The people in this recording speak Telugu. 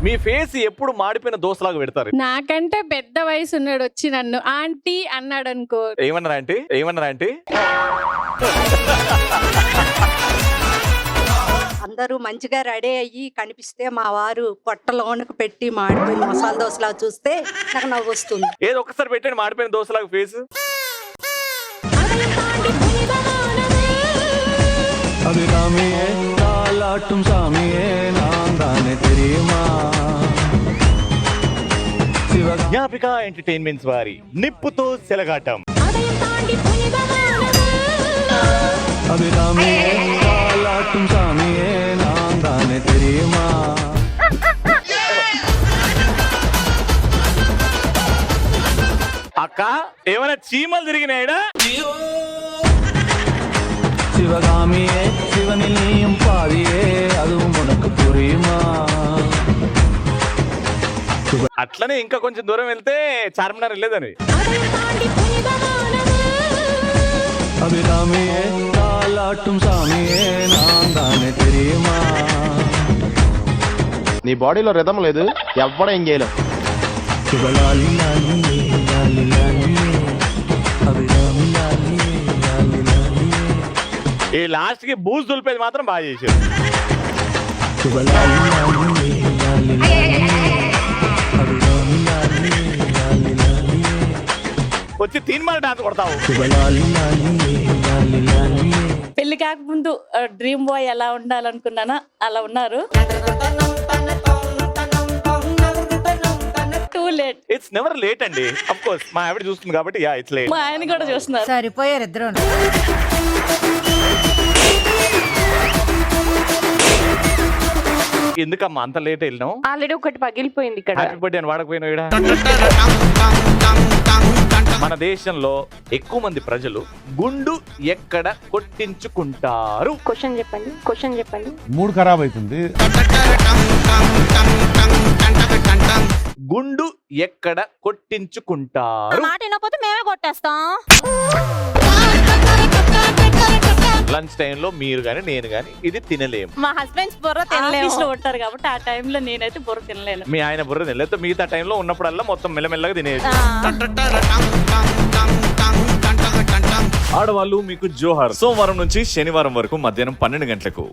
మీ ఫేస్ ఎప్పుడు మాడిపోయిన దోసలాగా పెడతారు? నాకంటే పెద్ద వయసు ఉన్నాడు వచ్చి నన్ను ఆంటీ అన్నాడు అనుకో, ఏమన్నారా ఆంటీ? ఏమన్నారా ఆంటీ? అందరూ మంచిగా రెడీ అయ్యి కనిపిస్తే మా వారు పొట్టలోనికి పెట్టి మాడిపోయిన మసాలా దోశలా చూస్తే నాకు నవ్వు వస్తుంది. ఏదో ఒక్కసారి పెట్టండి మాడిపోయిన దోసలాగా ఫేస్. அபிராமியே தாலாட்டும் சாமியே நான் தானே தெரியுமா. జ్ఞాపిక ఎంటర్టైన్మెంట్స్ వారి నిప్పుతో సెలగాటం. அபிராமியே தாலாட்டும் சாமியே நான் தானே தெரியுமா. అక్క ఏమైనా చీమలు తిరిగినాయడా? சிவகாமியே சிவனில் நீயும் பாதியே அதுவும் உனக்கு புரியுமா. అట్లనే ఇంకా కొంచెం దూరం వెళ్తే చార్మినార్ వెళ్ళేదని. அபிராமியே தாலாட்டும் சாமியே நான் தானே தெரியுமா. నీ బాడీలో రిథం లేదు, ఎవ్వడ ఏం చేయలేం. శివలాలి లాలి లాలి లాలి అభిరామి లాలి లాలి లాలి. ఈ లాస్ట్ కి బూజు దులిపేది మాత్రం బాగా చేశారు. శివలాలి లాలి లాలి లాలి అభిరామి లాలి లాలి లాలి. వచ్చి తీన్మాల డాన్స్ కొడతావు. శివలాలి లాలి లాలి లాలి. పెళ్లి కాకముందు డ్రీమ్ బాయ్ ఎలా ఉండాలనుకున్నానో అలా ఉన్నారు. Too late. It's never late అండి. అఫ్ కోర్స్ మా ఆవిడ చూస్తుంది కాబట్టి యా ఇట్స్ లేట్. మా ఆయన కూడా చూస్తున్నారు. సరిపోయారు ఇద్దరు. ఎందుకమ్మా అంత లేట్ వెళ్ళినాం? ఆల్రెడీ ఒకటి పగిలిపోయింది ఇక్కడ. హ్యాపీ బర్త్డే అని వాడకపోయినా ఈడ. మన దేశంలో ఎక్కువ మంది ప్రజలు గుండు ఎక్కడ కొట్టించుకుంటారు? క్వశ్చన్ చెప్పండి, క్వశ్చన్ చెప్పండి. మూడు ఖరాబ్ అవుతుంది. గుండు ఎక్కడ కొట్టించుకుంటారు? మాట వినకపోతే మేమే కొట్టేస్తాం. లంచ్ టైంలో మీరు గాని నేను గాని ఇది తినలేము. మా హస్బెండ్స్ బుర్ర ఆఫీస్ లో తినలేము. ఉంటారు కాబట్టి ఆ టైంలో నేనైతే బుర్ర తినలేను. మీ ఆయన బుర్ర తినలేదు, మిగతా టైంలో ఉన్నప్పుడల్లా మొత్తం మెల్లమెల్లగా తినేది. ఆడవాళ్ళు మీకు జోహార్. సోమవారం నుంచి శనివారం వరకు మధ్యాహ్నం 12 గంటలకు